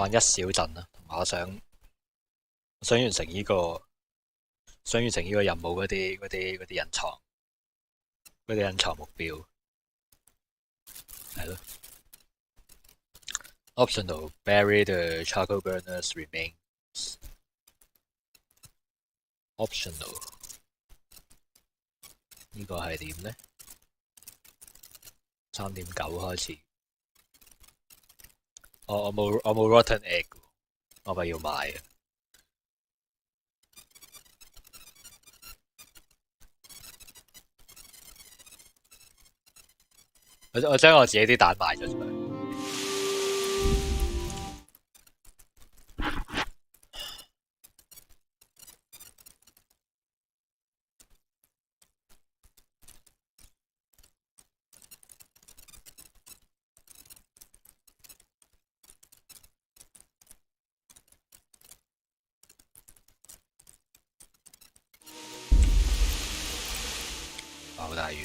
玩一小陣啦，同埋我想完成呢個任務嗰啲隱藏目標係咯。Optional bury the charcoal burners remains. Optional 呢個係點呢？ 3.9 開始。我冇 rotten egg， 我咪要買嘅。我將我自己啲蛋賣咗出去。好大雨。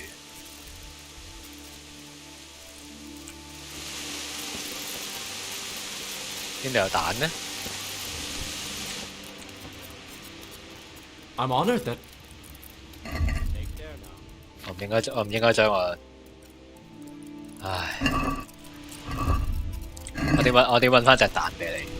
邊度有蛋呢？ I'm honored that. 我唔應該將我，唉，我點搵返隻蛋俾你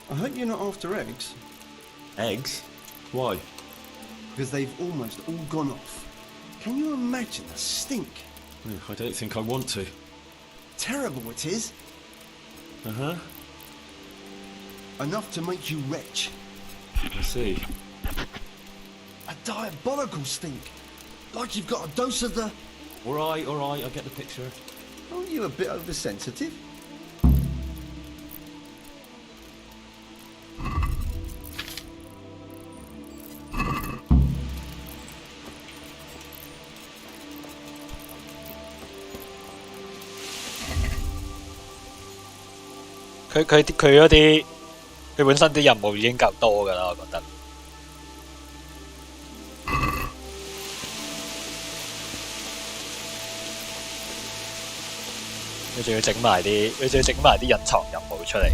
？I hope you're not after eggs. Eggs? Why? Because they've almost all gone off. Can you imagine the stink? I don't think I want to. Terrible it is. Uh-huh. Enough to make you retch. I see. A diabolical stink. Like you've got a dose of the... All right, I get the picture. Aren't you a bit oversensitive?佢嗰啲，佢本身啲任務已經夠多㗎啦，我覺得。佢仲要整埋啲隱藏任務出嚟，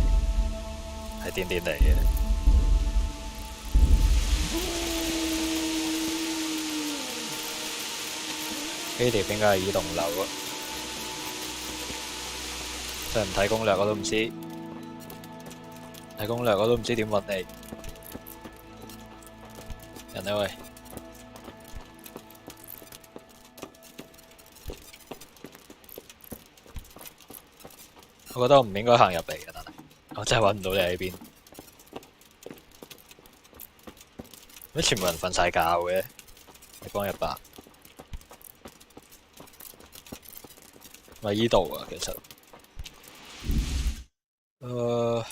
係點嚟嘅？呢條應該係移動樓啊！真係唔睇攻略我都唔知。睇攻略我都唔知點揾你，人啊喂！我覺得我唔應該行入嚟嘅，但係我真係揾唔到你喺邊。乜全部人瞓晒覺嘅？日光日白，咪依度啊，其實。啊！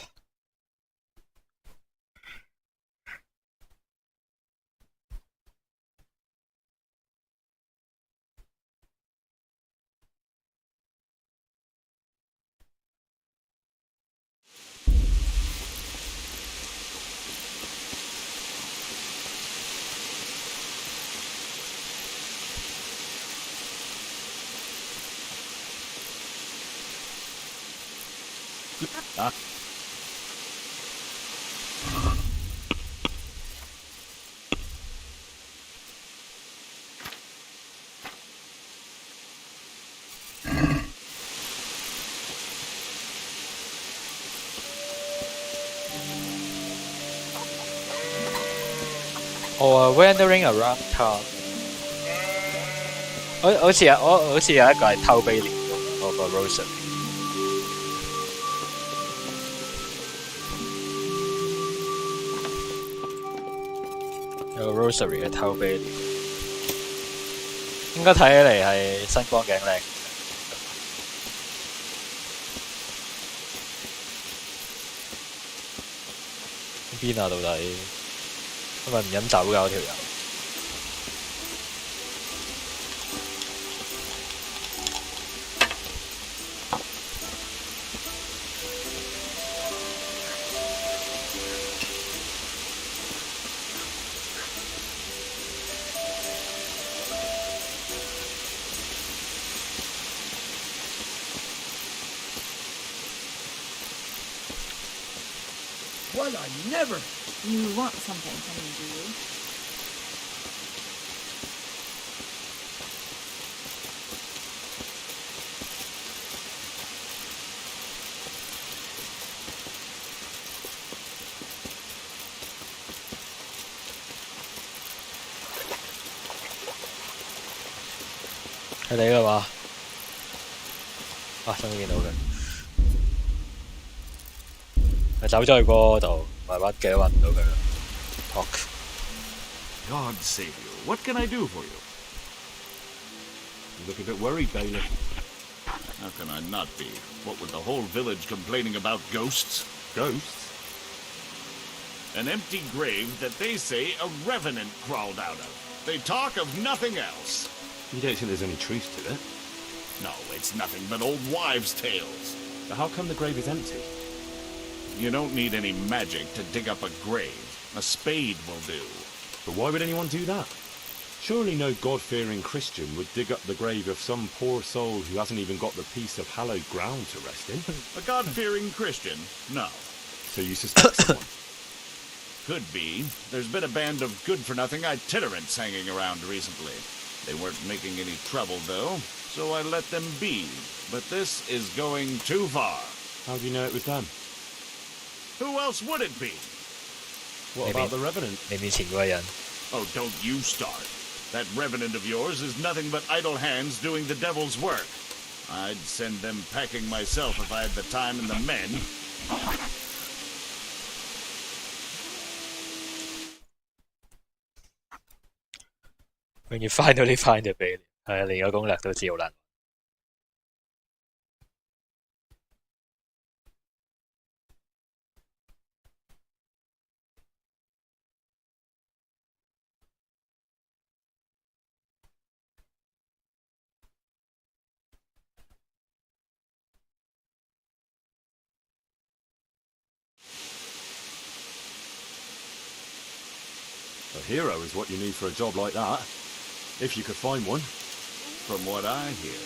or wandering around town。好似有一個係偷碑蓮嘅，我個 rosary 有個 rosary 嘅偷碑蓮，應該睇起嚟係新光頸靚。邊啊？到底係咪唔飲酒㗎嗰條友？Well, I never. You want something from me, do you?係你㗎嘛？終於見到佢。走咗去嗰度，慢慢嘅揾唔到佢啦。God save you. What can I do for you? You look a bit worried, Bailiff. How can I not be? What with the whole village complaining about ghosts? Ghosts? An empty grave that they say a revenant crawled out of. They talk of nothing else. You don't think there's any truth to it? No, it's nothing but old wives' tales. But how come the grave is empty? You don't need any magic to dig up a grave. A spade will do. But why would anyone do that? Surely no God-fearing Christian would dig up the grave of some poor soul who hasn't even got the piece of hallowed ground to rest in. A God-fearing Christian? No. So you suspect someone? Could be. There's been a band of good-for-nothing itinerants hanging around recently. They weren't making any trouble, though, so I let them be. But this is going too far. How do you know it was them? Who else would it be? What about the Revenant? 你面前嗰個人， Oh, don't you start. That revenant of yours is nothing but idle hands doing the devil's work. I'd send them packing myself if I had the time and the men. when you finally find a Bailey，係啊，連個攻略都知好難。A hero is what you need for a job like that. If you could find one. From what I hear,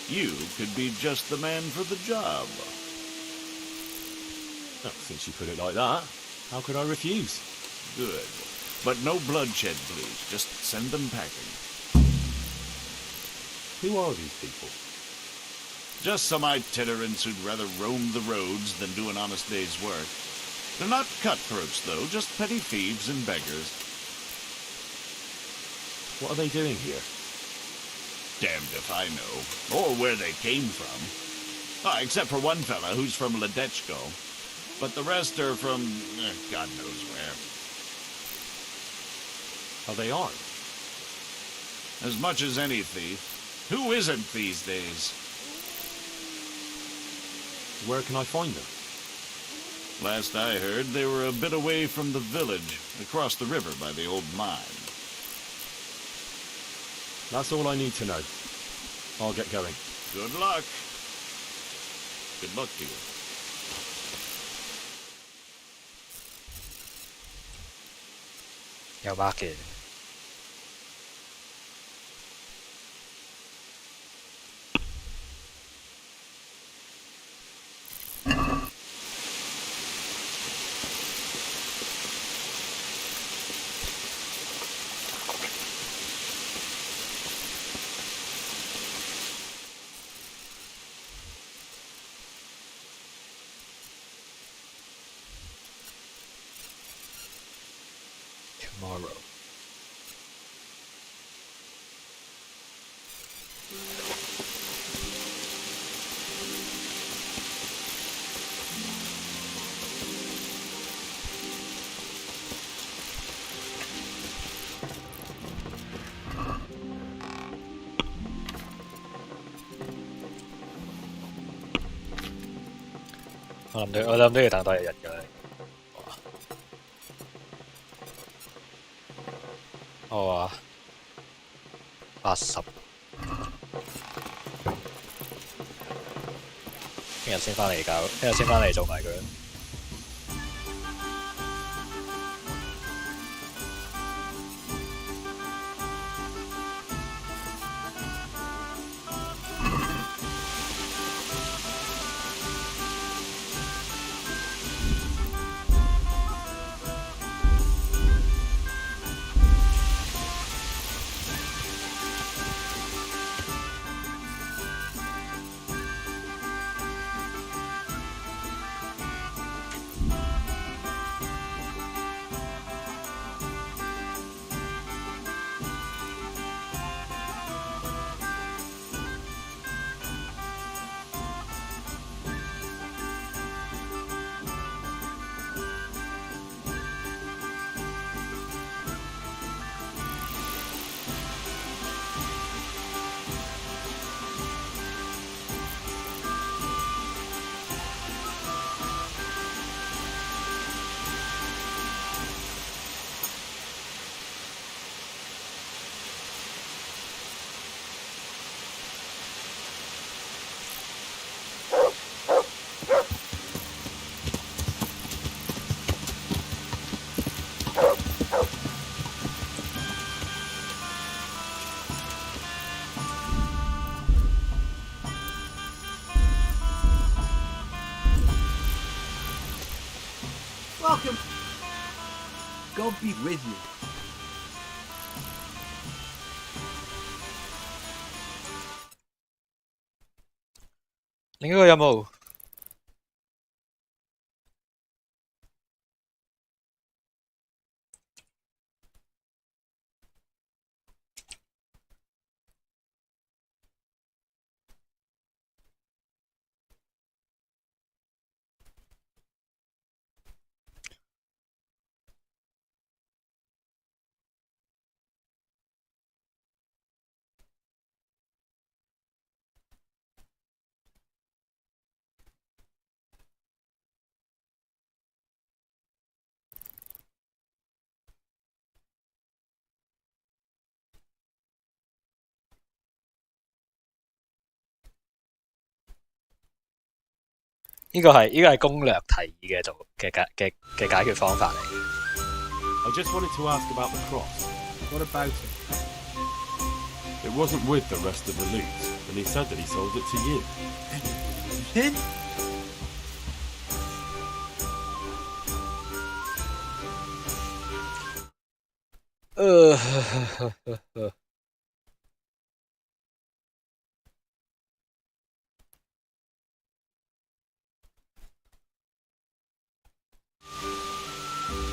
you could be just the man for the job. Oh, since you put it like that, how could I refuse? Good. But no bloodshed, please. Just send them packing. Who are these people? Just some itinerants who'd rather roam the roads than do an honest day's work. They're not cutthroats, though, just petty thieves and beggars. What are they doing here? Damned if I know. Or where they came from. Ah, except for one fella who's from Ledechko. But the rest are from God knows where. Are they armed? As much as any thief. Who isn't these days? Where can I find them? Last I heard, they were a bit away from the village, across the river by the old mine. That's all I need to know. I'll get going. Good luck. Good luck to you.有 mark 嘅。Tomorrow. 我諗都要等多一日嘅。我話80，聽日先翻嚟搞，聽日先翻嚟做埋佢。Welcome. God be with you. 另一個任務。呢個係攻略提議嘅解決方法嚟。I just wanted to ask about the cross. What about it? It wasn't with the rest of the loot, and he said that he sold it to you. Him?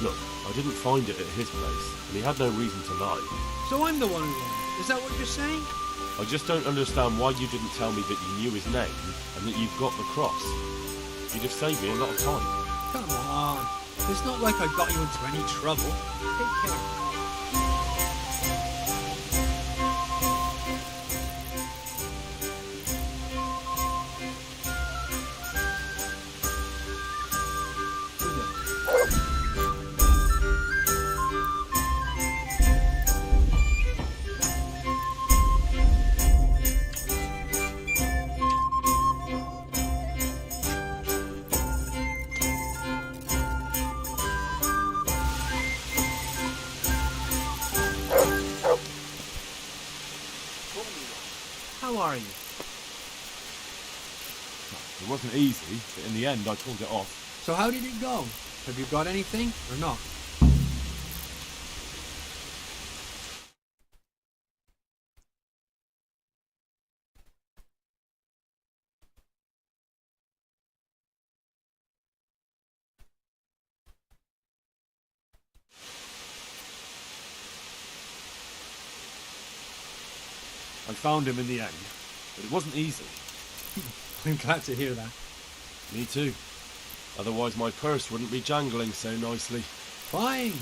Look, I didn't find it at his place, and he had no reason to lie. So I'm the one who lied. Is that what you're saying? I just don't understand why you didn't tell me that you knew his name and that you've got the cross. You'd have saved me a lot of time. Come on. It's not like I got you into any trouble. Take care. How are you? It wasn't easy, but in the end I pulled it off. So how did it go? Have you got anything or not? I found him in the end, but it wasn't easy. I'm glad to hear that. Me too. Otherwise my purse wouldn't be jangling so nicely. Fine.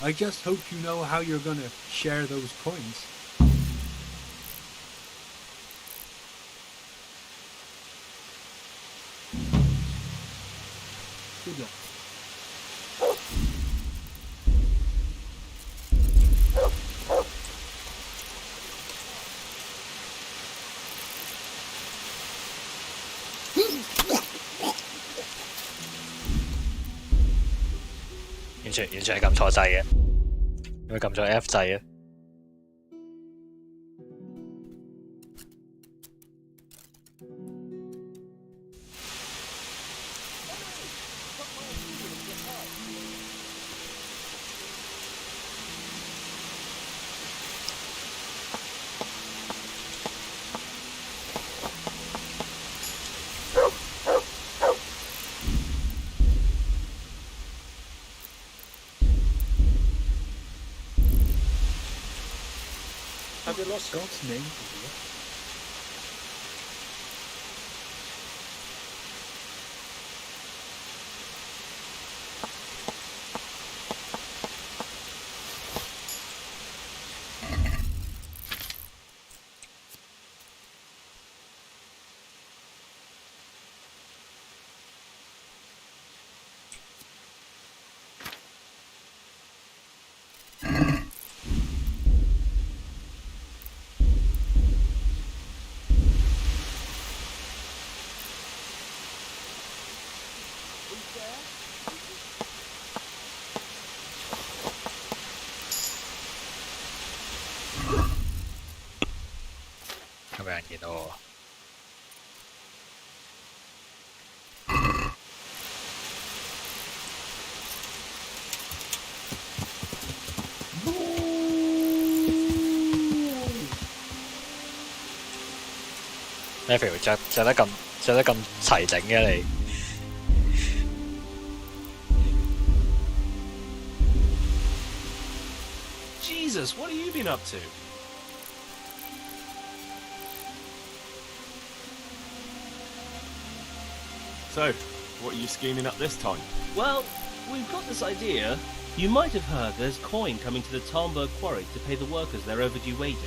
I just hope you know how you're gonna share those coins. Good luck.完全係撳錯掣嘅，因為撳咗 F 掣啊！Have you lost God's name to you?有冇人見到我？Matthew 着得咁齊整嘅你。Jesus, what have you been up to? So, what are you scheming up this time? Well, we've got this idea. You might have heard there's coin coming to the Talmberg quarry to pay the workers their overdue wages.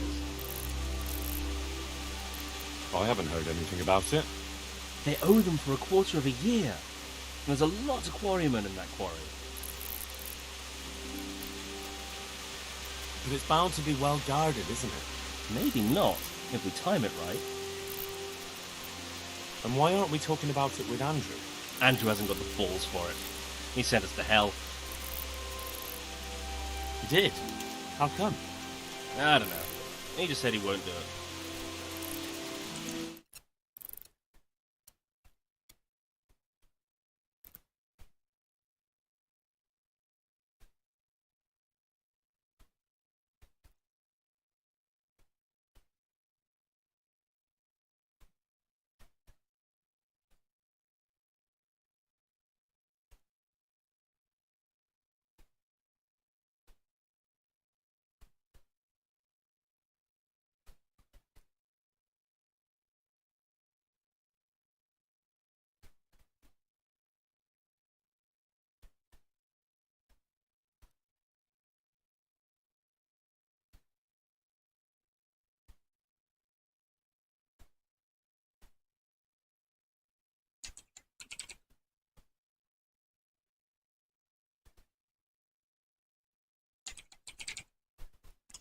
I haven't heard anything about it. They owe them for a quarter of a year. There's a lot of quarrymen in that quarry. But it's bound to be well guarded, isn't it? Maybe not, if we time it right. And why aren't we talking about it with Andrew? Andrew hasn't got the balls for it. He sent us to hell. He did? How come? I don't know. He just said he won't do it.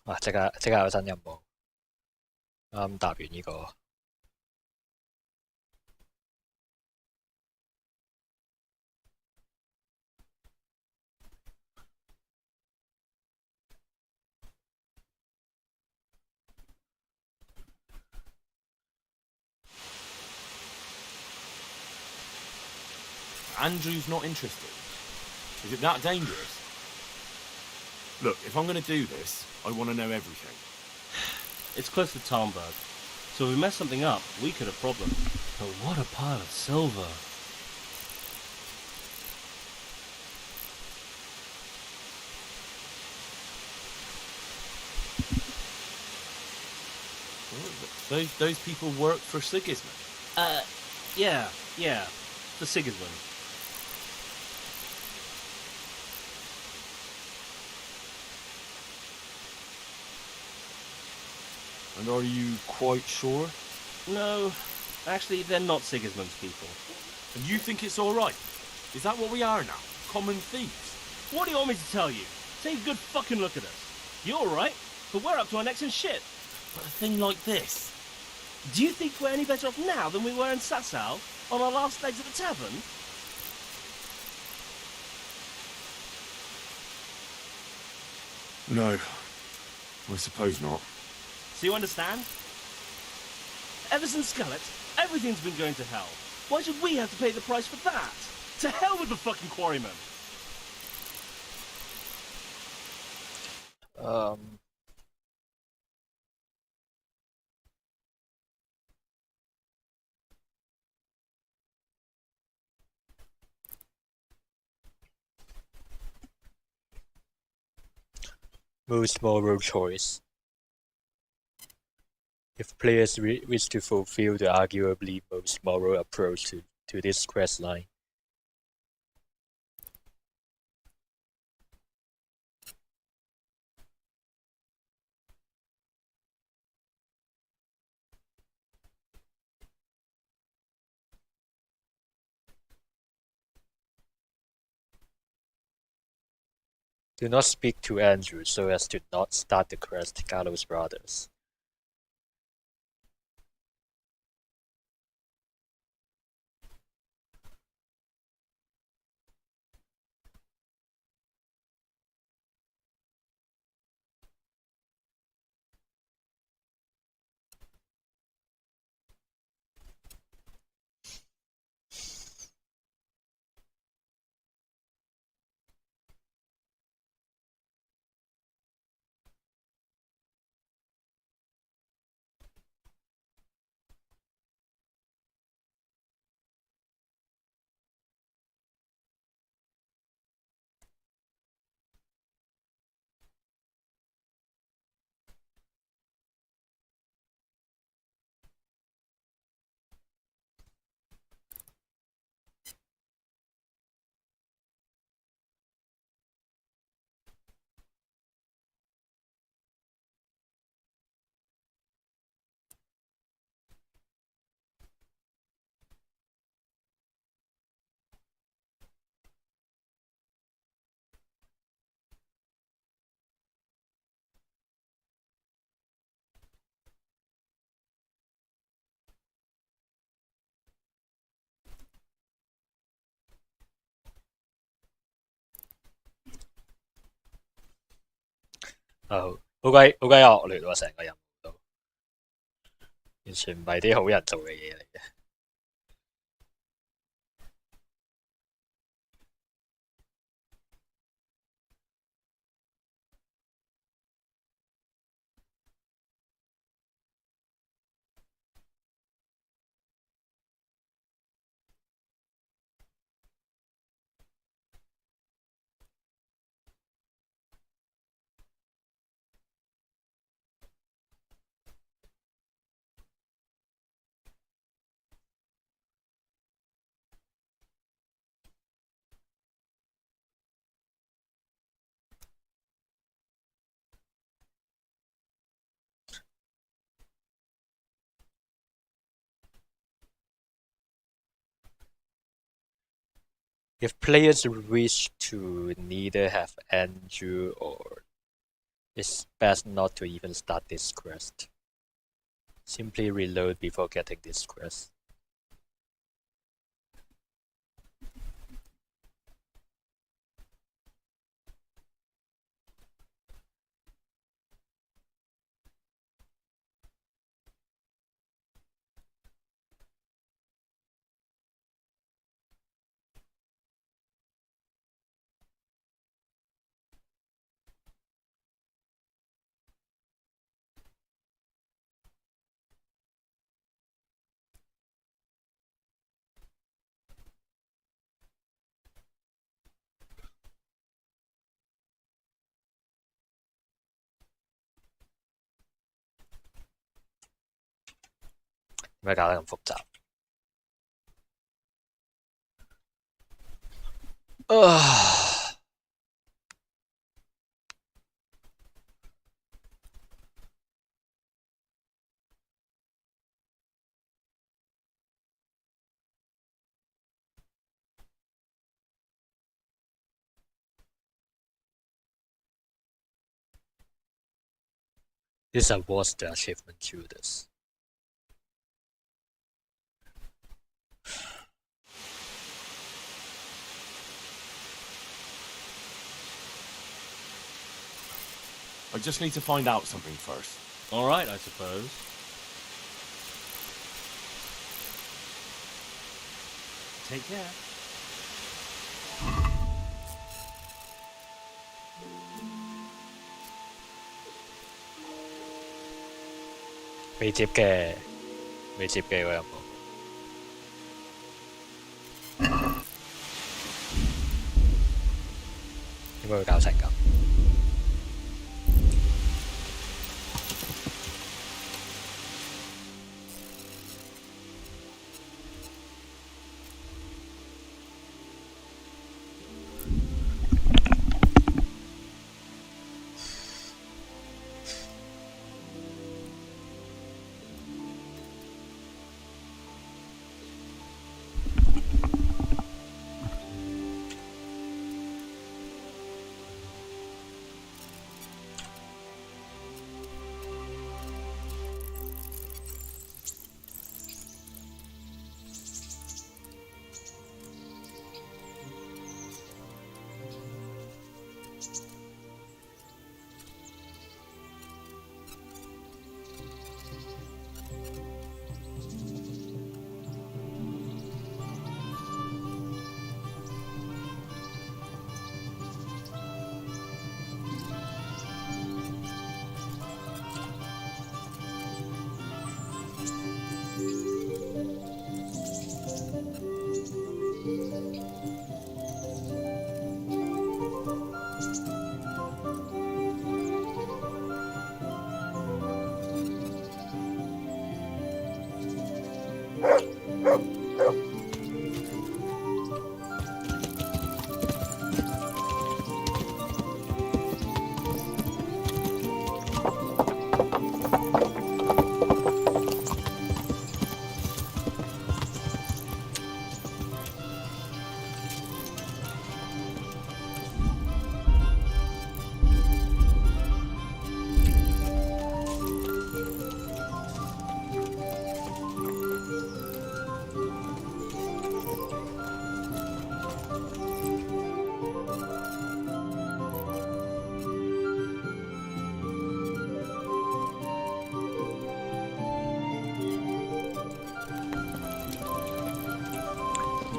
哇！即刻有新任務，啱答完呢個。Andrew's not interested. Is it that dangerous? Look, if I'm going to do this, I want to know everything. It's close to Talmberg, so if we mess something up, we could have problems. But what a pile of silver. Those people work for Sigismund. Yeah, for Sigismund. And are you quite sure? No, actually, they're not Sigismund's people. And you think it's all right? Is that what we are now? Common thieves? What do you want me to tell you? Take a good fucking look at us. You're alright, but we're up to our necks in shit. But a thing like this? Do you think we're any better off now than we were in Sasau, on our last legs at the tavern? No, I suppose not. So you understand? Ever since Skullet, everything's been going to hell. Why should we have to pay the price for that? To hell with the fucking quarrymen! Most moral choice. If players wish to fulfill the arguably most moral approach to this quest line, do not speak to Andrew so as to not start the quest, Gallows Brothers.好鬼惡劣喎，成個任務都完全唔係啲好人做嘅嘢嚟嘅。If players wish to neither have Andrew or it's best not to even start this quest. Simply reload before getting this quest. 咩搞得咁複雜？啊 This awards the achievement to this. I just need to find out something first. All right, I suppose. Take care.未接嘅，未接嘅個任務。點解會搞成咁？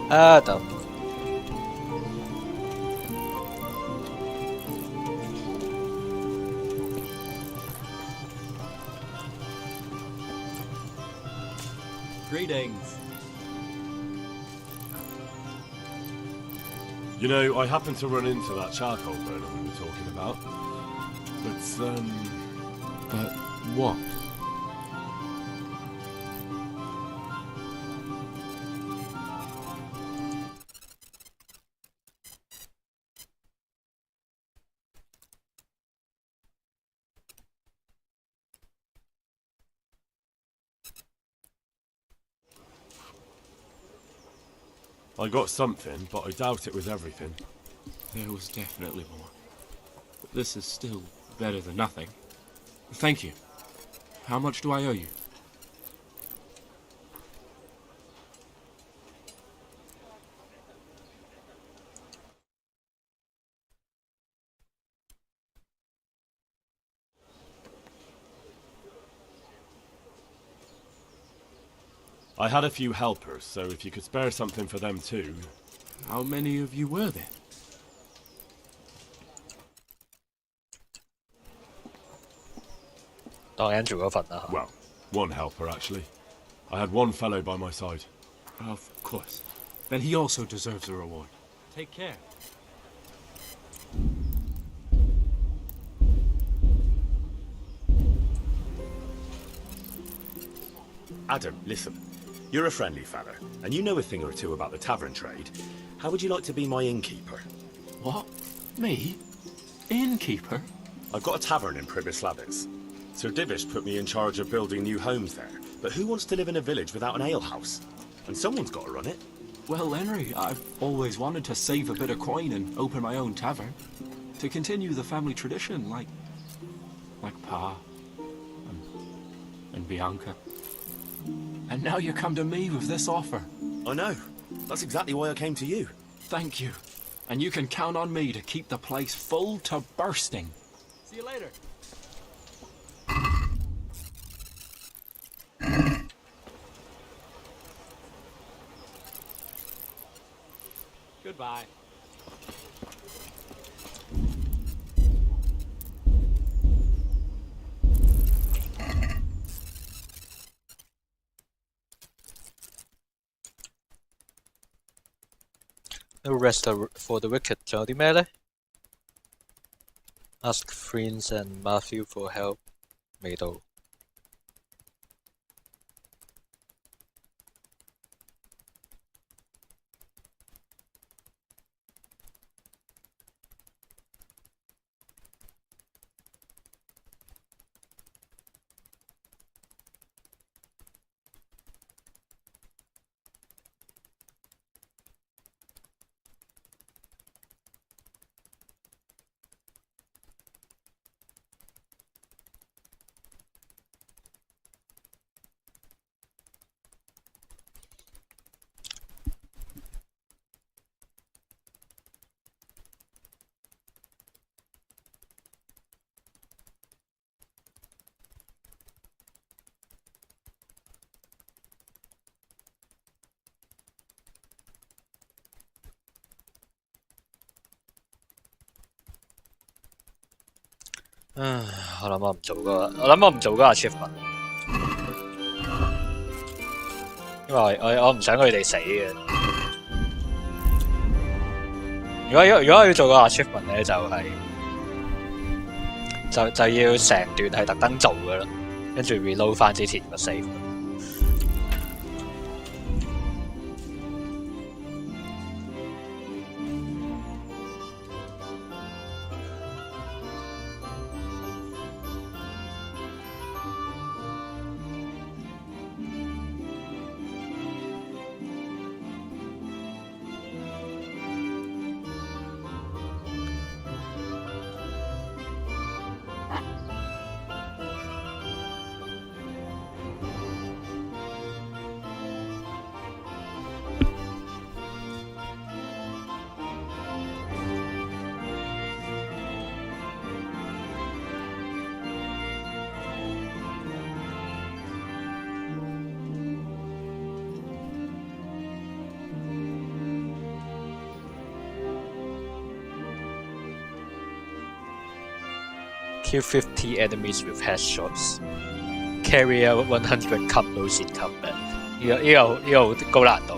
啊，等。Greetings. You know, I happened to run into that charcoal burner we were talking about. But what? I got something, but I doubt it was everything. There was definitely more. But this is still better than nothing. Thank you. How much do I owe you? I had a few helpers, so if you could spare something for them too. How many of you were there? Well, one helper actually. I had one fellow by my side. Of course. Then he also deserves a reward. Take care. Adam, listen. You're a friendly fella, and you know a thing or two about the tavern trade. How would you like to be my innkeeper? What? Me? Innkeeper? I've got a tavern in Pribislavis. Sir Divish put me in charge of building new homes there, but who wants to live in a village without an alehouse? And someone's got to run it. Well, Henry, I've always wanted to save a bit of coin and open my own tavern. To continue the family tradition, like Pa and Bianca. And now you come to me with this offer. I know. That's exactly why I came to you. Thank you. And you can count on me to keep the place full to bursting. See you later. Goodbye. No rest for the wicked， 仲有啲咩呢？ Ask friends and Matthew for help， 未到。我諗我唔做嗰個 achievement， 因為我唔想佢哋死嘅。如果我要做個 achievement 咧，就要成段係特登做噶啦，跟住 reload 翻之前個 save。Kill 50 enemies with headshots. Carry out 100 combos in combat. 呢個好高難度。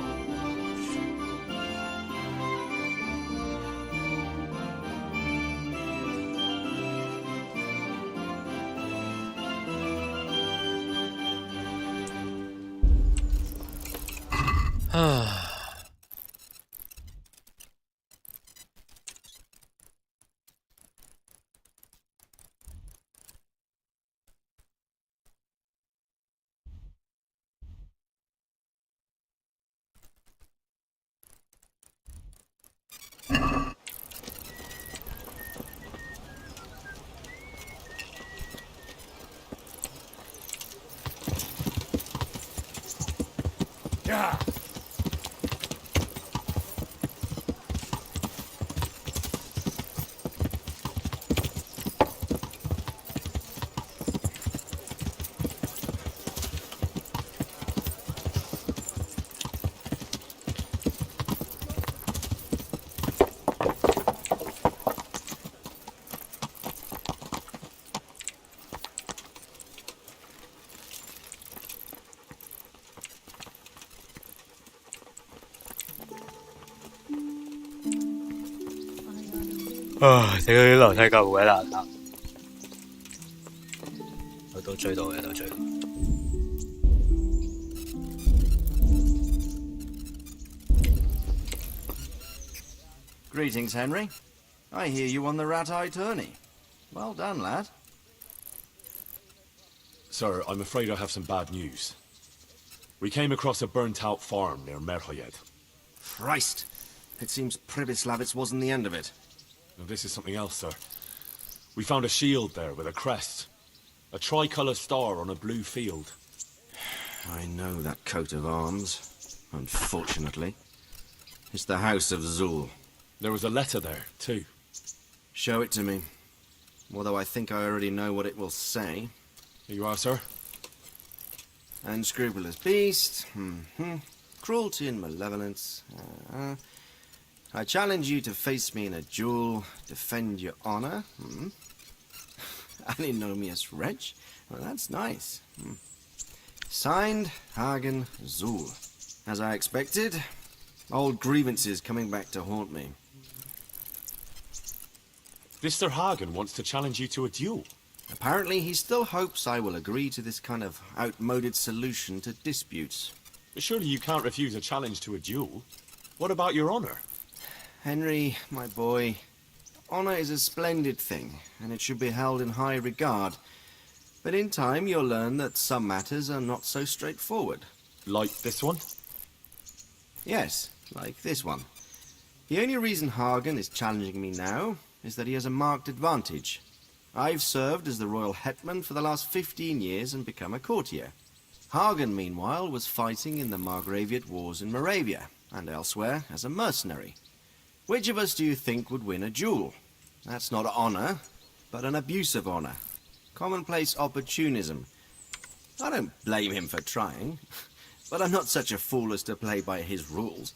屌啲樓梯夠鬼難行，都追到嘅，都追到。Greetings, Henry. I hear you won the rat-eye tourney. Well done, lad. Sir, I'm afraid I have some bad news. We came across a burnt-out farm near Merhoyed. Christ! It seems Pribyslavitz wasn't the end of it. Now, this is something else, sir. We found a shield there with a crest. A tricolour star on a blue field. I know that coat of arms, unfortunately. It's the House of Zul. There was a letter there, too. Show it to me. Although I think I already know what it will say. Here you are, sir. Unscrupulous beast. Cruelty and malevolence. I challenge you to face me in a duel, defend your honor. Antinomious wretch. Well, that's nice. Signed, Hagen Zul. As I expected, old grievances coming back to haunt me. This Sir Hagen wants to challenge you to a duel. Apparently, he still hopes I will agree to this kind of outmoded solution to disputes. But surely you can't refuse a challenge to a duel. What about your honor? Henry, my boy, honor is a splendid thing, and it should be held in high regard. But in time, you'll learn that some matters are not so straightforward. Like this one? Yes, like this one. The only reason Hagen is challenging me now is that he has a marked advantage. I've served as the royal hetman for the last 15 years and become a courtier. Hagen, meanwhile, was fighting in the Margraviate Wars in Moravia, and elsewhere as a mercenary. Which of us do you think would win a duel? That's not honor, but an abuse of honor. Commonplace opportunism. I don't blame him for trying, but I'm not such a fool as to play by his rules.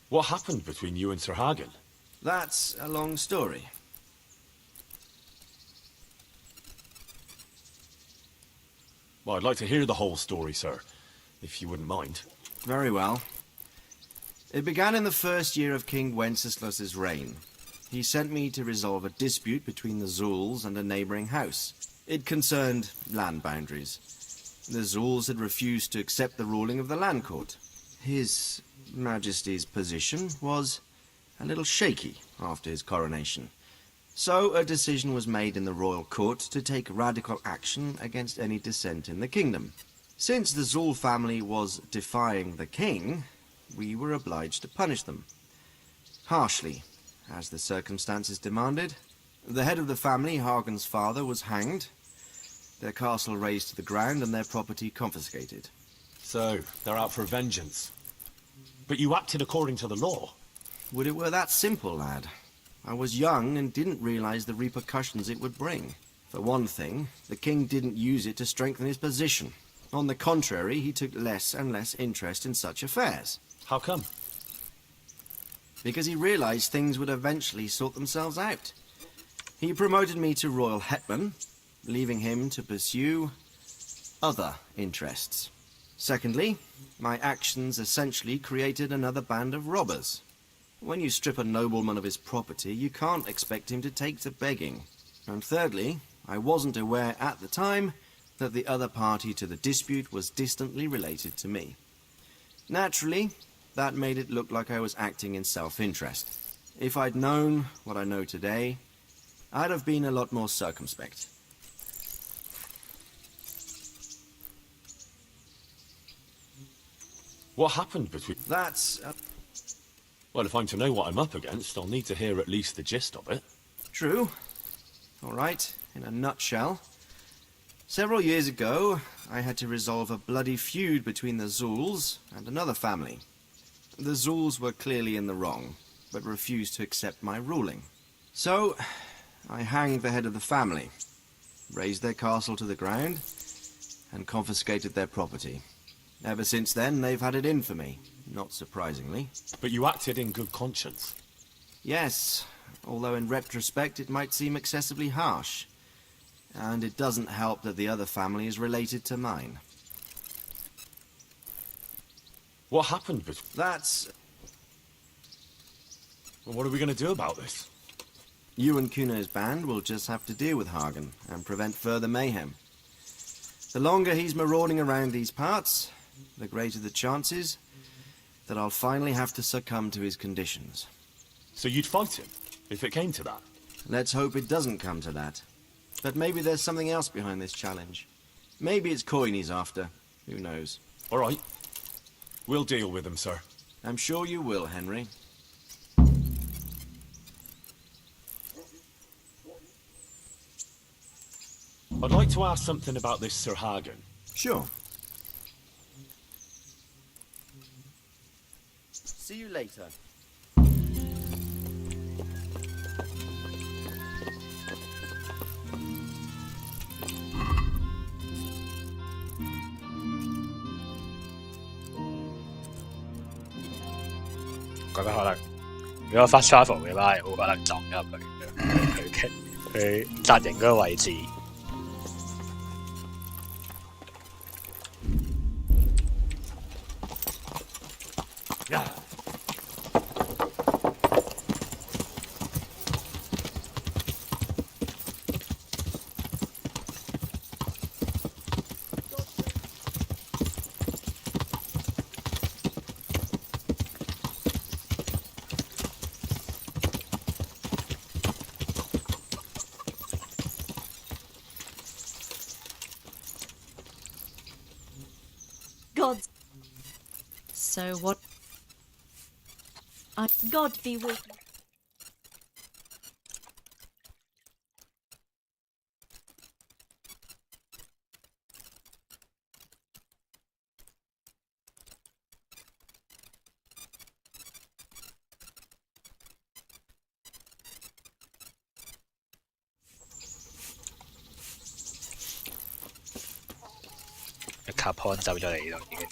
What happened between you and Sir Hagen? That's a long story. Well, I'd like to hear the whole story, sir, if you wouldn't mind. Very well. It began in the first year of King Wenceslas's reign. He sent me to resolve a dispute between the Zuls and a neighboring house. It concerned land boundaries. The Zuls had refused to accept the ruling of the land court. His Majesty's position was a little shaky after his coronation. So a decision was made in the royal court to take radical action against any dissent in the kingdom. Since the Zul family was defying the king, we were obliged to punish them. Harshly, as the circumstances demanded. The head of the family, Hagen's father, was hanged, their castle razed to the ground and their property confiscated. So, they're out for vengeance. But you acted according to the law. Would it were that simple, lad. I was young and didn't realize the repercussions it would bring. For one thing, the king didn't use it to strengthen his position. On the contrary, he took less and less interest in such affairs. How come? Because he realized things would eventually sort themselves out. He promoted me to royal hetman, leaving him to pursue other interests. Secondly, my actions essentially created another band of robbers. When you strip a nobleman of his property, you can't expect him to take to begging. And thirdly, I wasn't aware at the time that the other party to the dispute was distantly related to me. Naturally, that made it look like I was acting in self-interest. If I'd known what I know today, I'd have been a lot more circumspect. What happened between... That's Well, if I'm to know what I'm up against, I'll need to hear at least the gist of it. true. All right, in a nutshell. Several years ago, I had to resolve a bloody feud between the Zuls and another family. The Zuls were clearly in the wrong, but refused to accept my ruling. So, I hanged the head of the family, razed their castle to the ground, and confiscated their property. Ever since then, they've had it in for me, not surprisingly. But you acted in good conscience. Yes, although in retrospect it might seem excessively harsh. And it doesn't help that the other family is related to mine. What happened between... That's... Well, what are we going to do about this? You and Kuno's band will just have to deal with Hagen and prevent further mayhem. The longer he's marauding around these parts, the greater the chances that I'll finally have to succumb to his conditions. So you'd fight him, if it came to that? Let's hope it doesn't come to that. But maybe there's something else behind this challenge. Maybe it's coin he's after. Who knows? All right. We'll deal with him, sir. I'm sure you will, Henry. I'd like to ask something about this Sir Hagen. Sure. See you later.覺得可能如果 fast travel 嘅話，係好可能撞入佢紮營嗰個位置。God. So what? God be with you. 卡 point 走咗嚟呢度已經。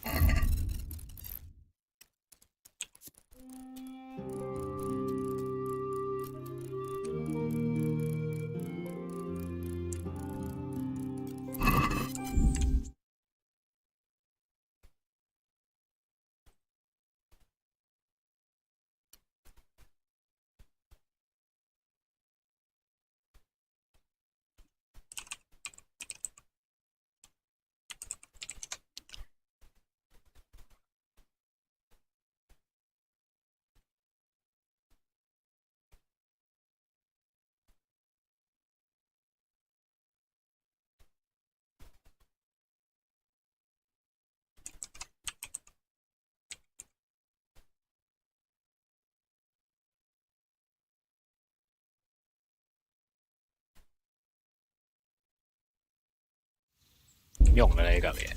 點用嘅呢嚿嘢？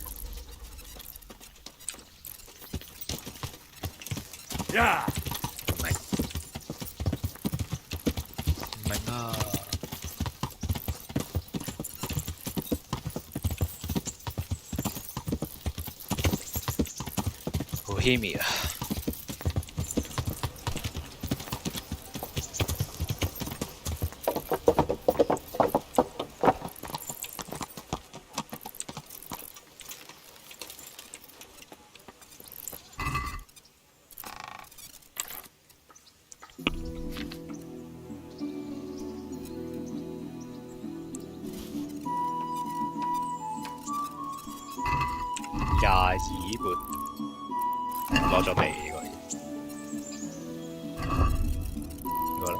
唔明，唔明啊！Bohemia。22本攞咗未？呢個呢個咧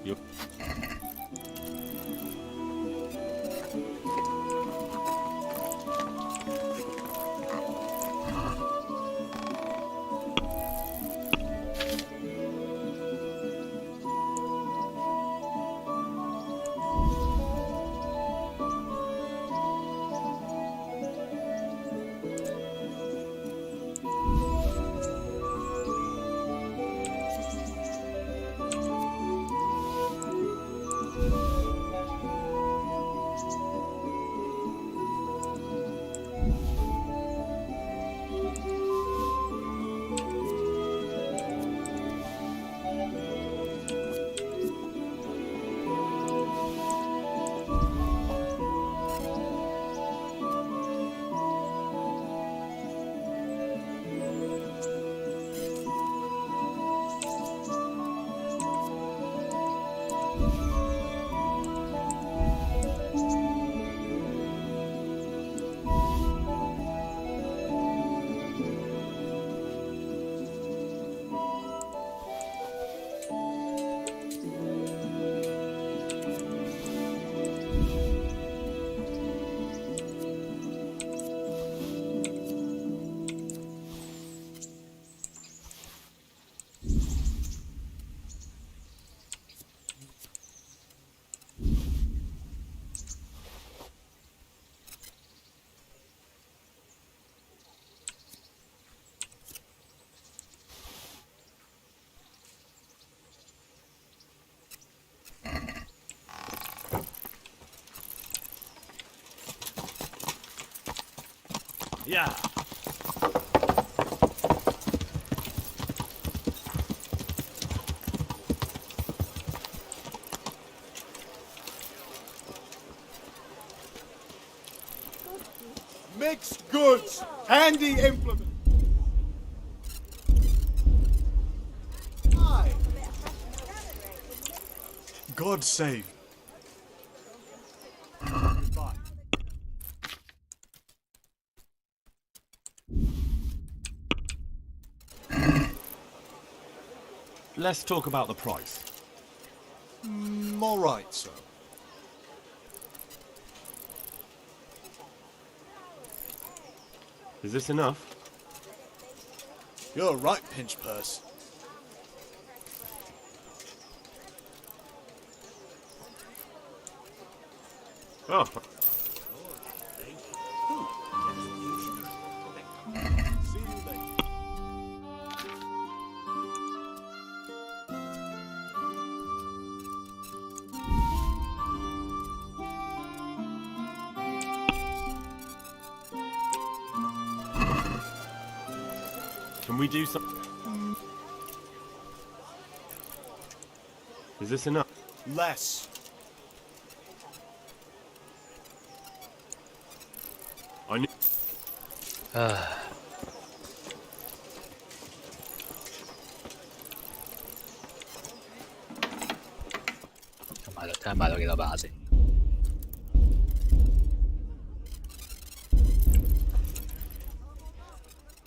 ？Yep. Yeah. Mixed goods. Handy implement. Aye. God save. Goodbye. Let's talk about the price. All right, sir. Is this enough? You're right, Pinch Purse. Oh, See you later. can we do some? Is this enough? Less. I knew. 睇下買到幾多把先。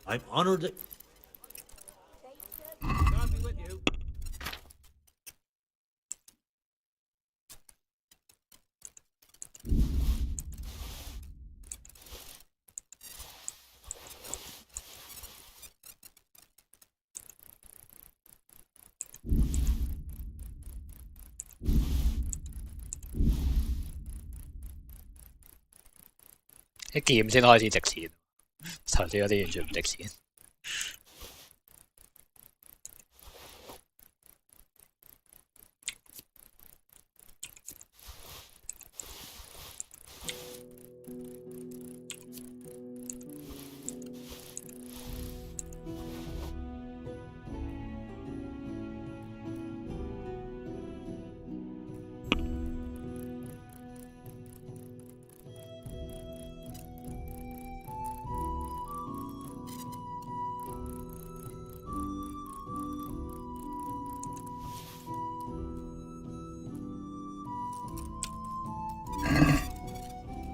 I'm honored that. God be with you.「一劍先開始值錢，頭先嗰啲完全唔值錢。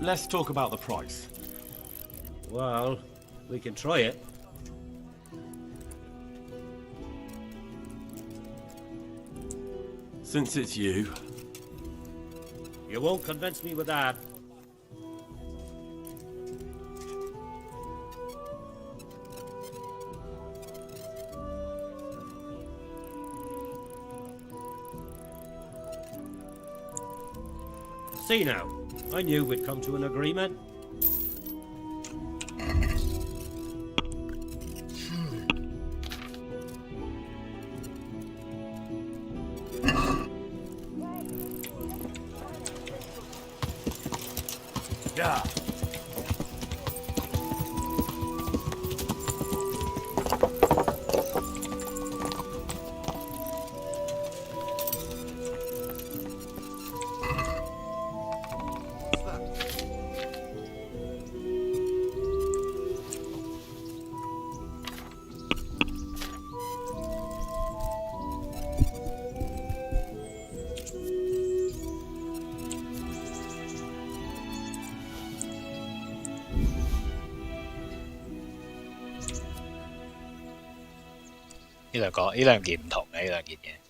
Let's talk about the price. Well, we can try it. Since it's you, You won't convince me with that. See now, I knew we'd come to an agreement. Yeah.呢兩件唔同嘅呢兩件嘢。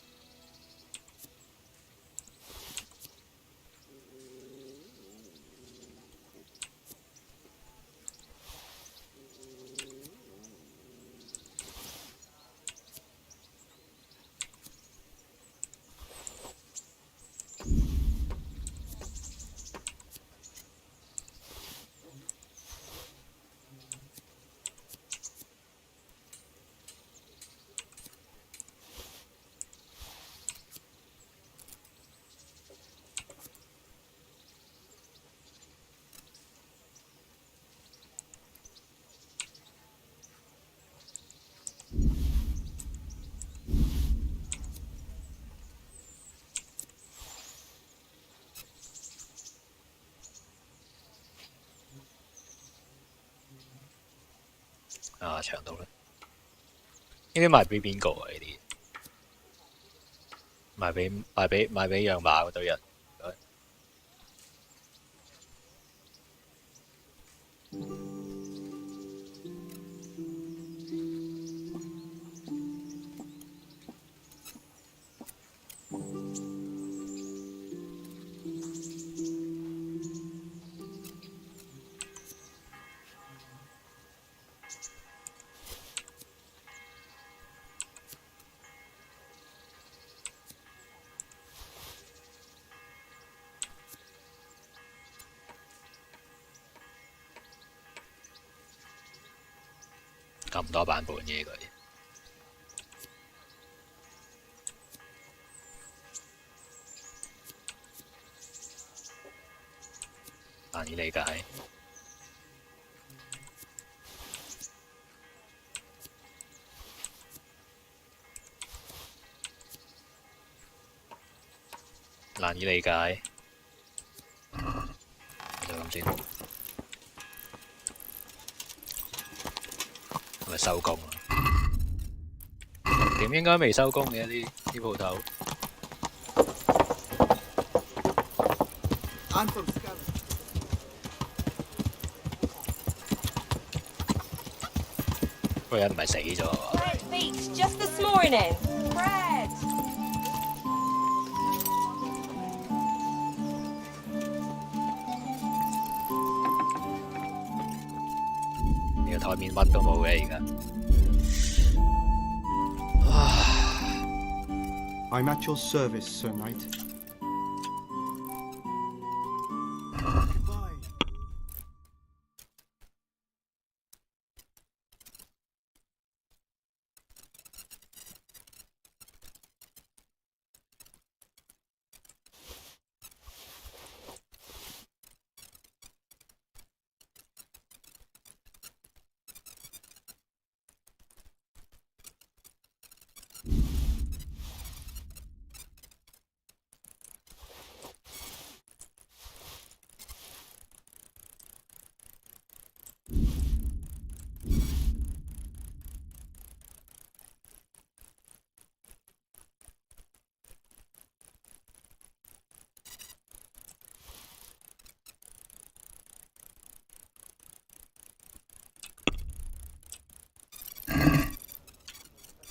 啊，長到啦。應該賣俾邊個啊？呢啲賣俾養馬嗰堆人。咁多版本嘅佢，難以理解。難以理解，就咁先。係咪收工啊？點應該未收工嘅啲鋪頭。嗰個人唔係死咗啊？Right feet, just this morning. Bread. 呢個台面乜都冇嘅而家。I'm at your service, Sir Knight.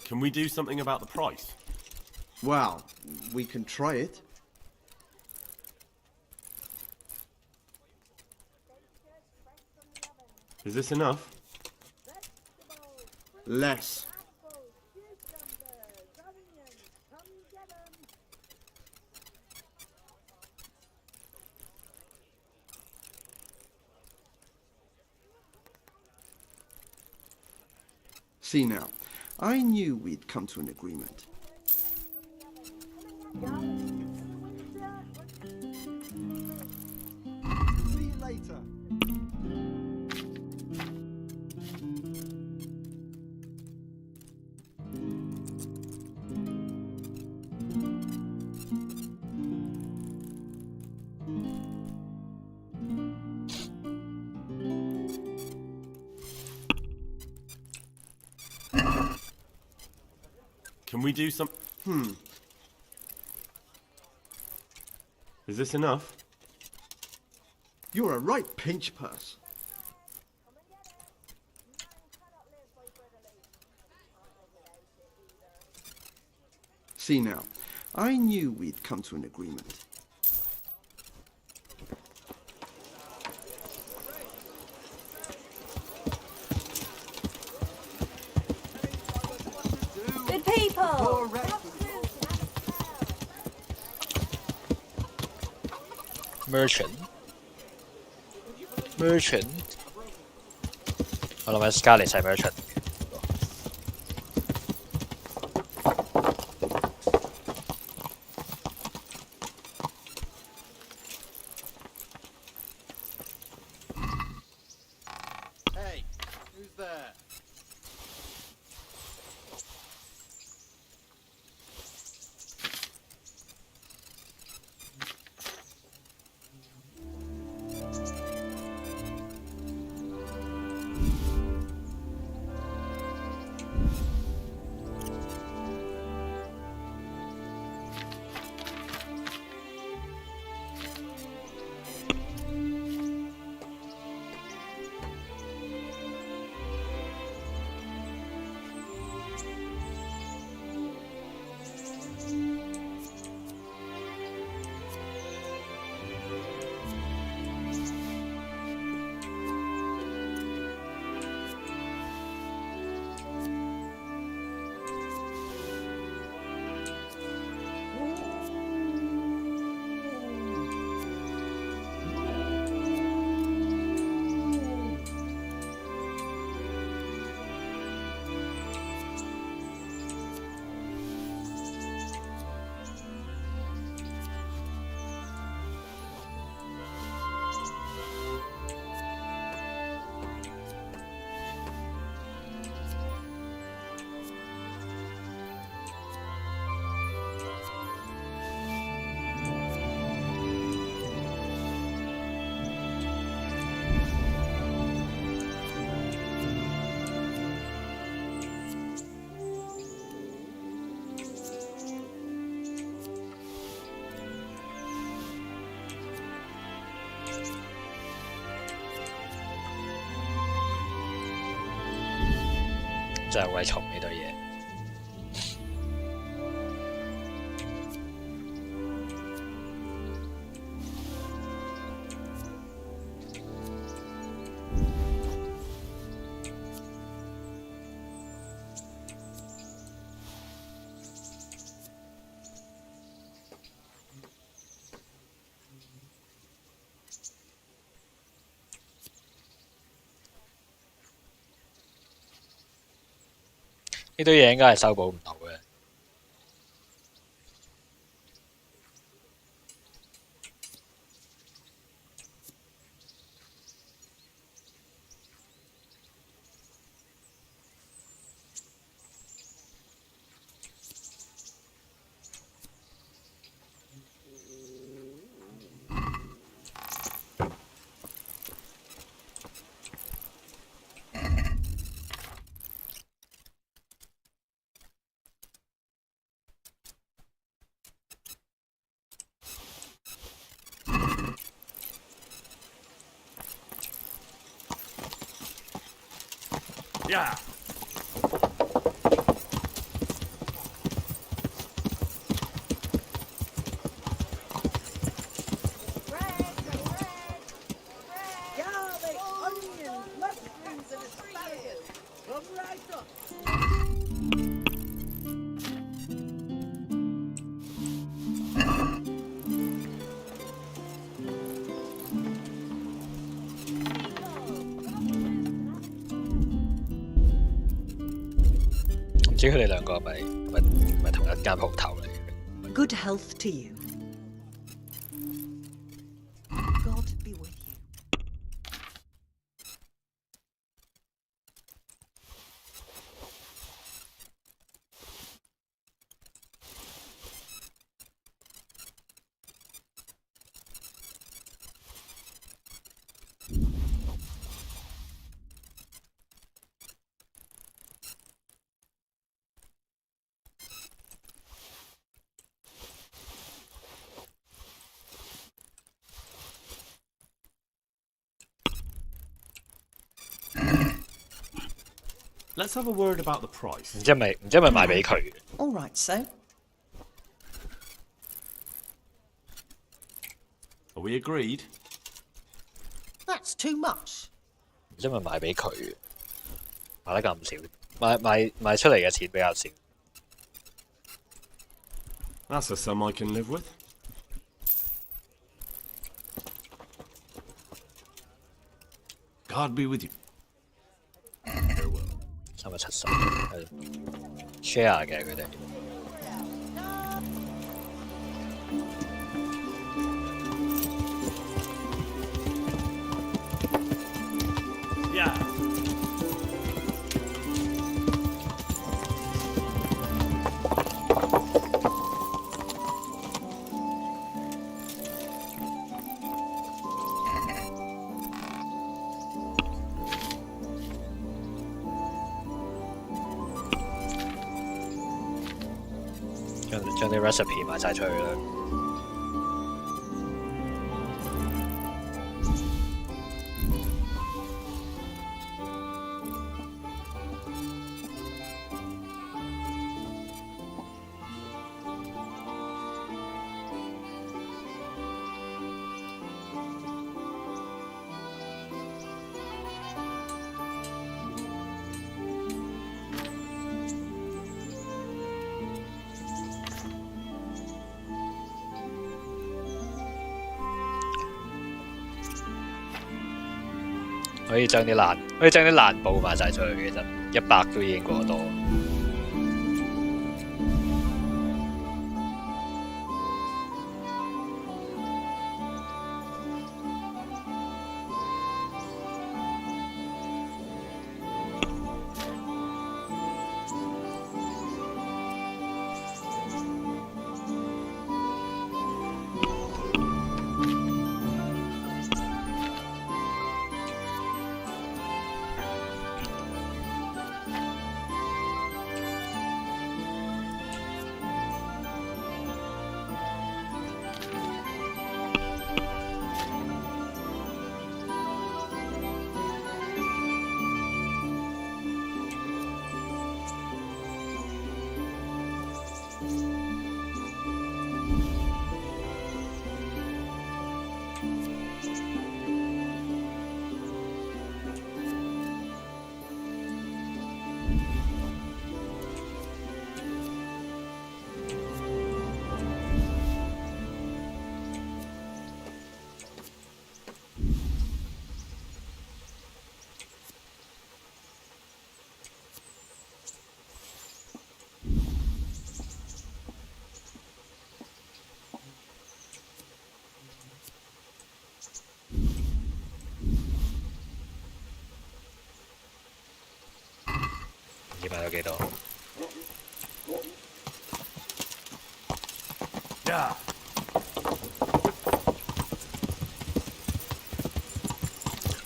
Can we do something about the price? Well, we can try it. Is this enough? Less. See now, I knew we'd come to an agreement. See you later. Can we do some... Is this enough? You're a right pinch purse. See now, I knew we'd come to an agreement. Good people! Merchant， 我諗緊 Scarlet 係 merchant。Hey, who's there? 就係為重呢堆嘢。呢堆嘢應該係修補唔到嘅。Yeah. Garlic, onions, mushrooms, and asparagus. Come right up. 唔知佢哋兩個係咪同一間鋪頭嚟嘅？ Good health to you. God be with you. ？Let's have a word about the price. 唔知係咪賣俾佢？ All right, so. Are we agreed? That's too much. 唔知係咪賣俾佢？賣得咁少，賣出嚟嘅錢比較少。That's a sum I can live with. God be with you. 370係 share 嘅佢哋。Yeah.將啲 recipe 賣晒出去啦。可以將啲爛布賣晒出去，其實100都已經過多。知買咗幾多？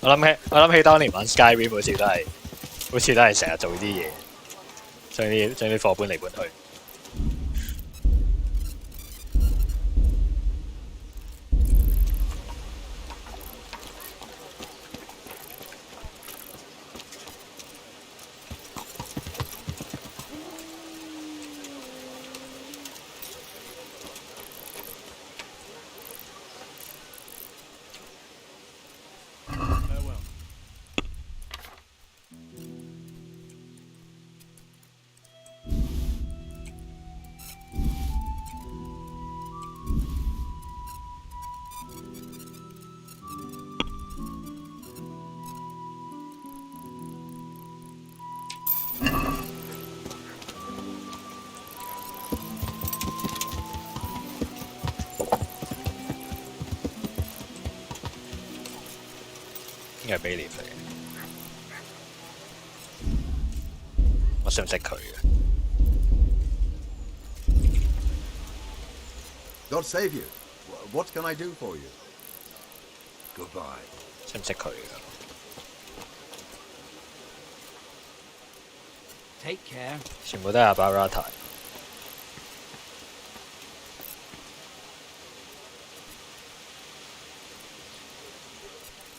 我諗起當年玩 Skyrim 好似都係成日做啲嘢，將啲貨搬嚟搬去。應該係 Bailey 嚟嘅，我識唔識佢嘅？ God save you. What can I do for you? Goodbye. 識唔識佢嘅？ Take care. 全部都係阿巴拉塔。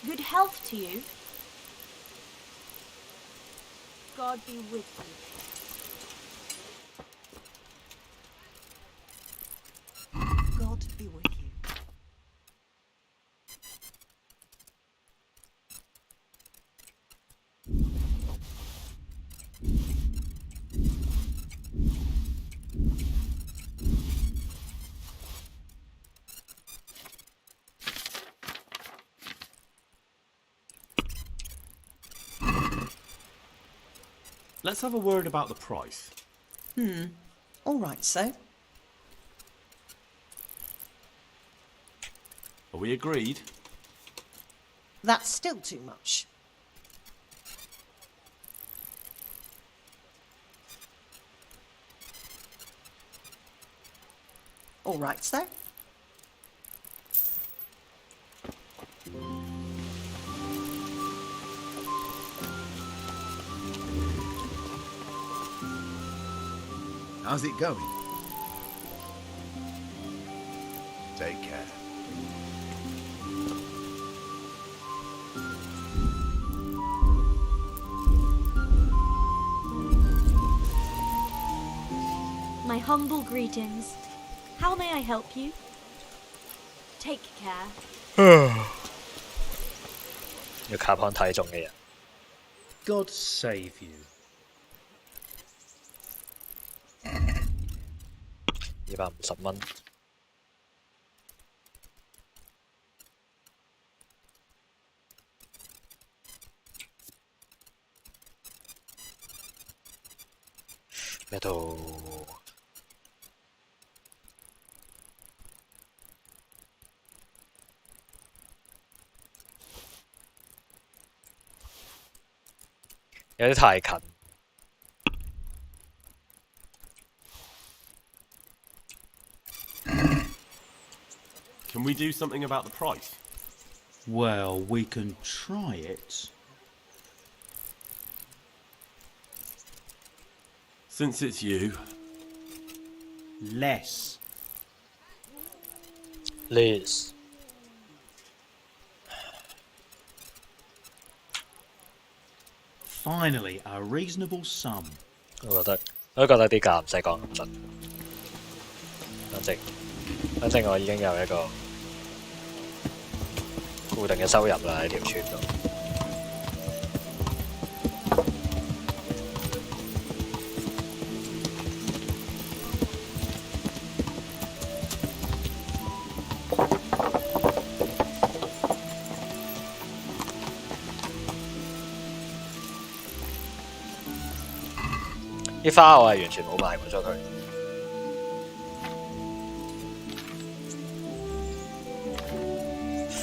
Good health to you. God be with you. God be with you. Let's have a word about the price. All right, so. Are we agreed? That's still too much. All right, so. How's it going? Take care. My humble greetings. How may I help you? Take care. 要卡康睇中嘅人。 God save you. 250蚊。咩度？有啲太近。 Can we do something about the price? Well, we can try it. Since it's you. Less. Liz。 Finally, a reasonable sum. 我都覺得啲價唔使講咁盡。反正我已經有一個固定嘅收入啦喺條村度。啲花我係完全冇賣過出去。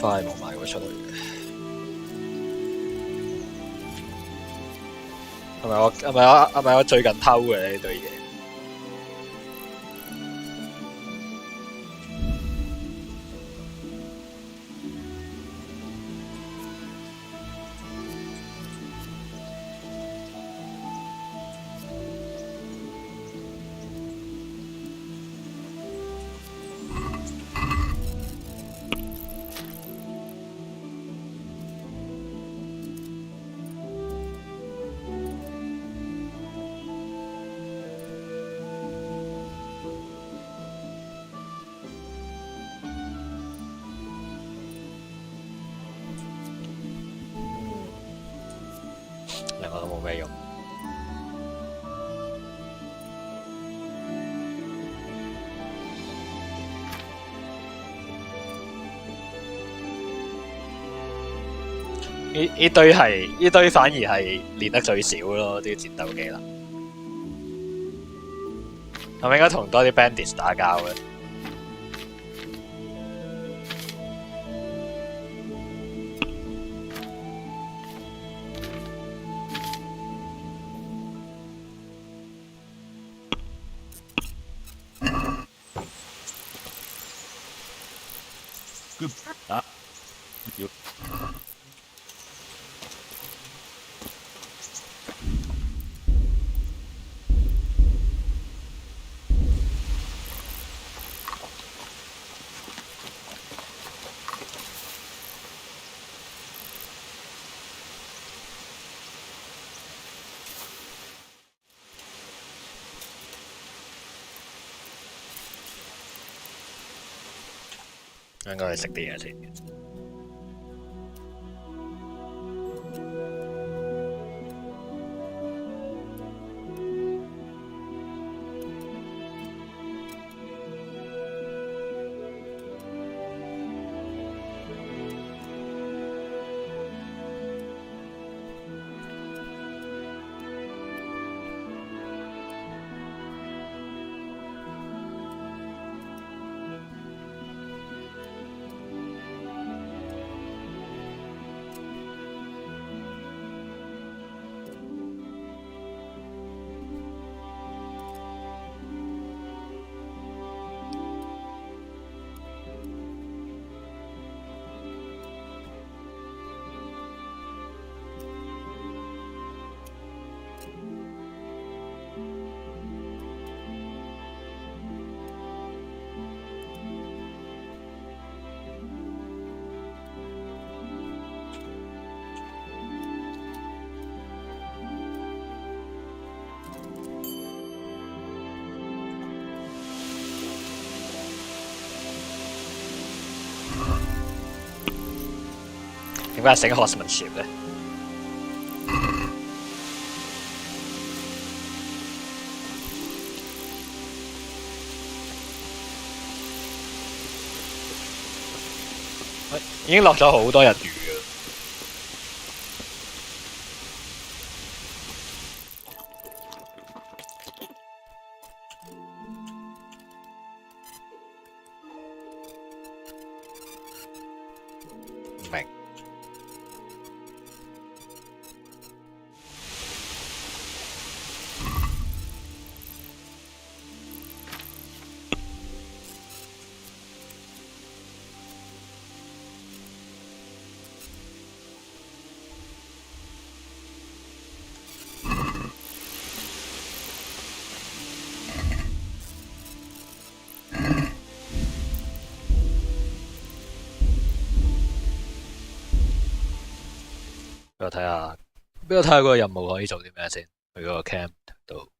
花係冇賣過出去嘅。係咪我最近偷嘅呢對嘢？另外都冇咩用。呢堆反而係練得最少咯，啲戰鬥技能。係咪應該同多啲 bandits 打交嘅？啊！應該去食啲嘢先。點解係醒 horsemanship 咧？已經落咗好多日雨㗎。唔明。俾我睇下嗰個任務可以做啲咩先？去嗰個 camp 度。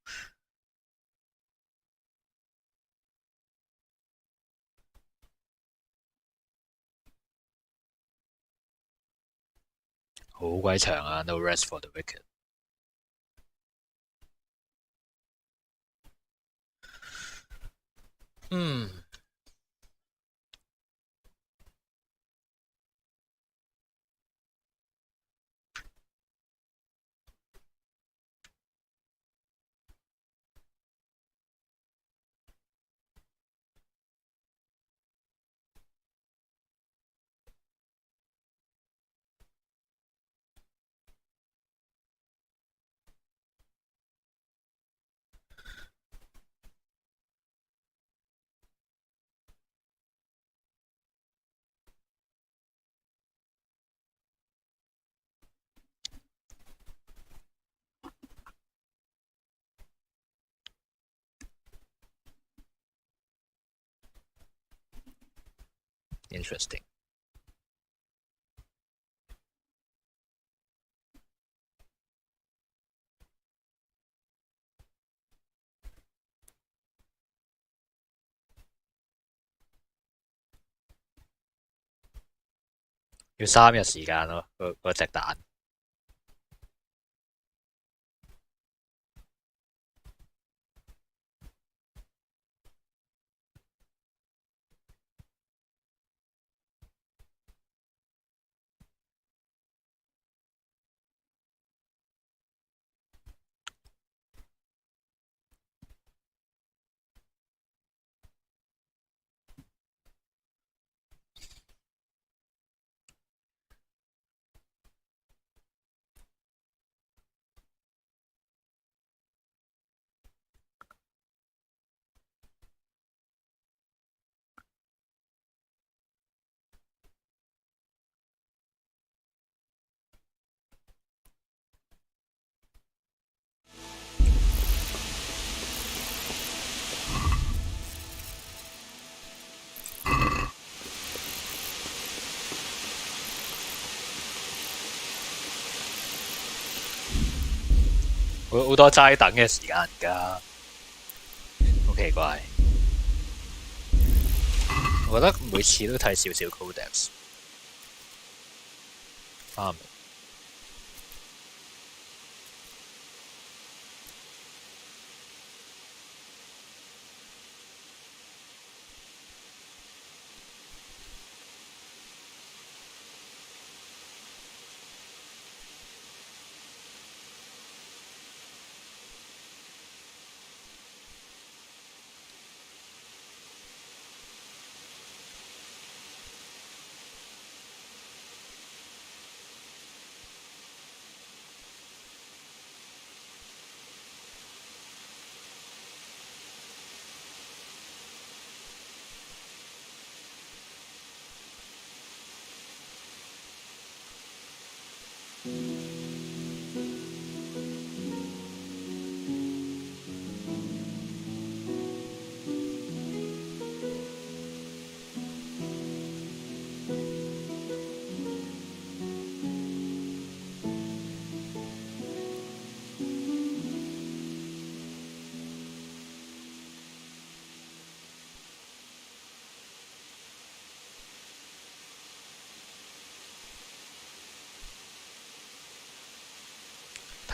好鬼長啊 ！No rest for the wicked。嗯。Interesting.要3日時間咯，嗰隻蛋。好多齋等嘅時間而家，好奇怪。我覺得每次都睇少少 codex。啱。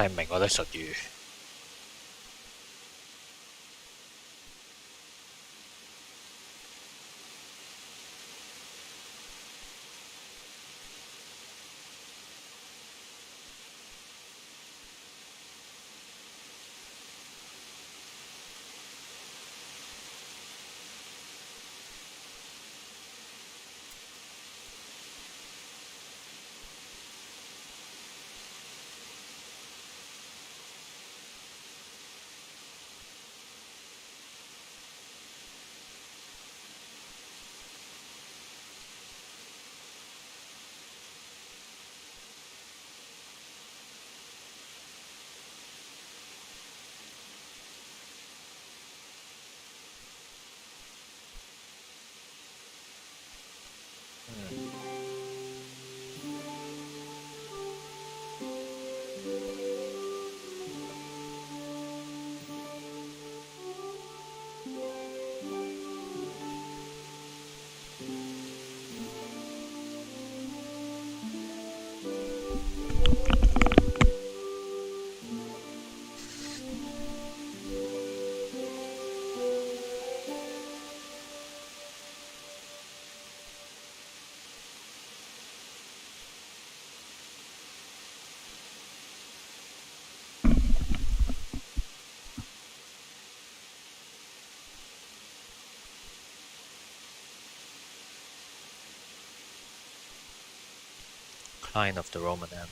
睇唔明我啲術語。Client of the Roman Empire.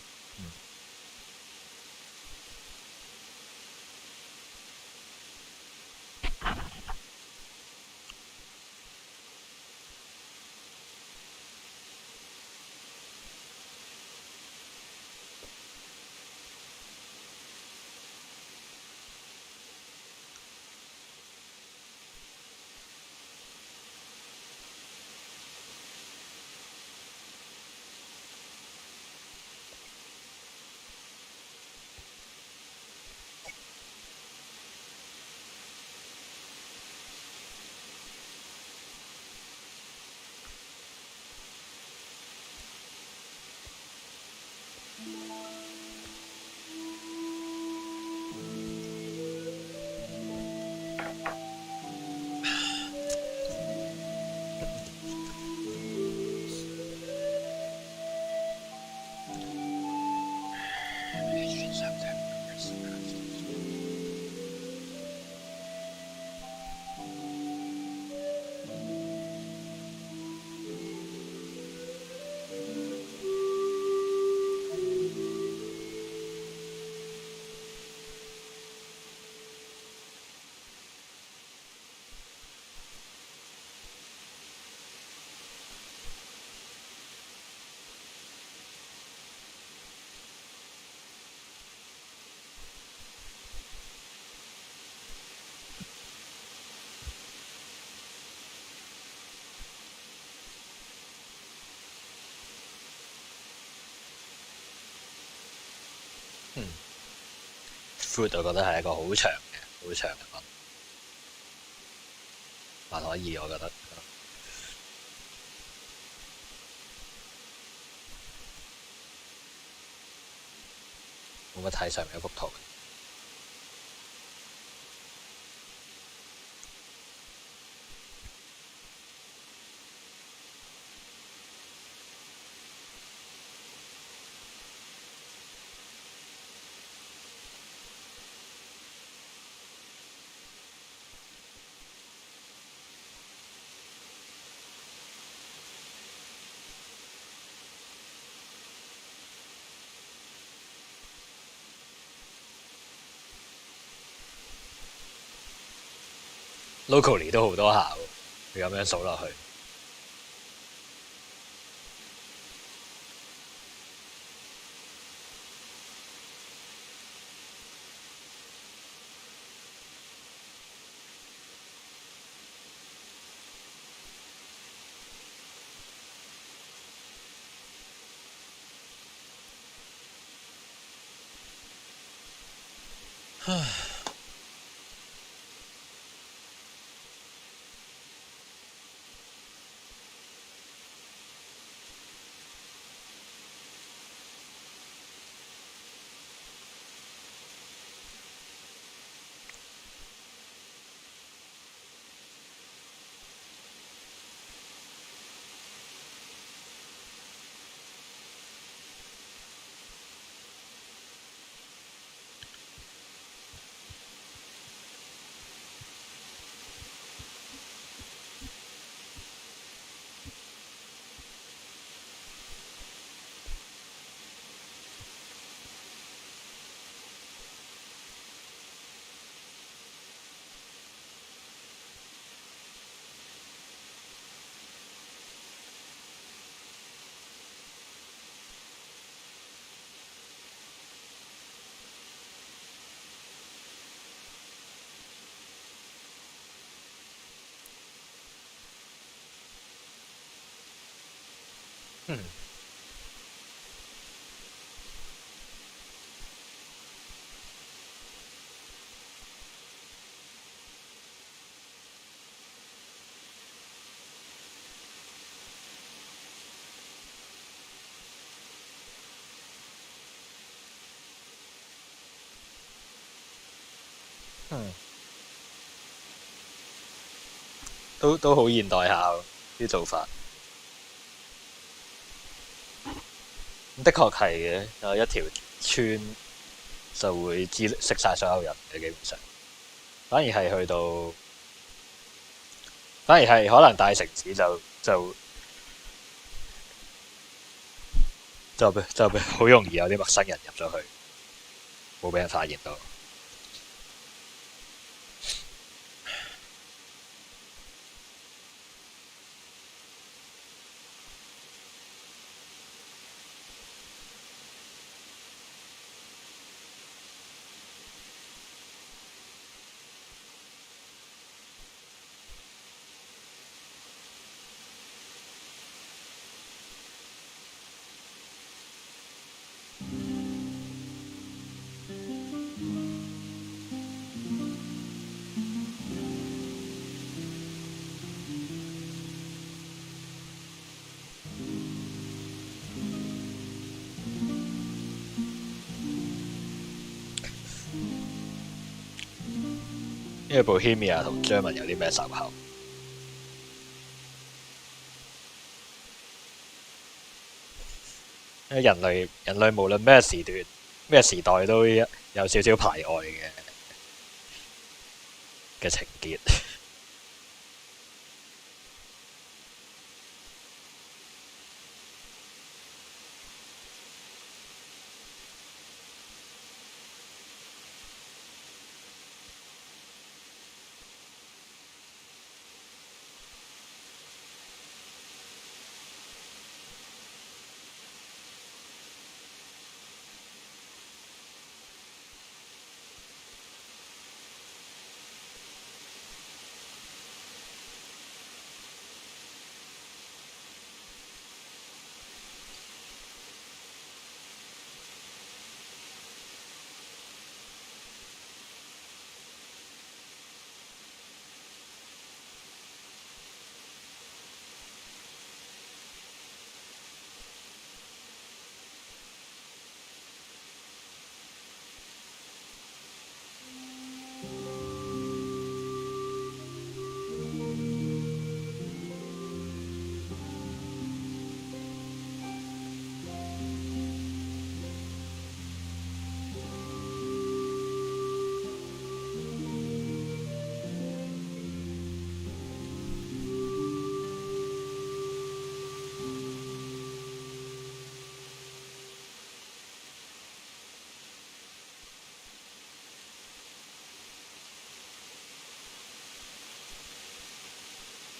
food，我覺得係一個好長嘅文，還可以，我覺得。冇乜睇上面嗰幅圖。locally 都好多下喎，你咁樣數落去。唉。嗯。嗯。都好現代下啲做法。的確係嘅，有一條村就會識晒所有人嘅基本上。反而係去到，反而係可能大城市就好容易有啲陌生人入咗去，冇俾人發現到。因為 Bohemia 同 German 有啲咩仇口？因為人類無論咩時段、咩時代都有少少排外嘅情結。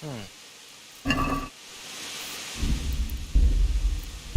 Hmm.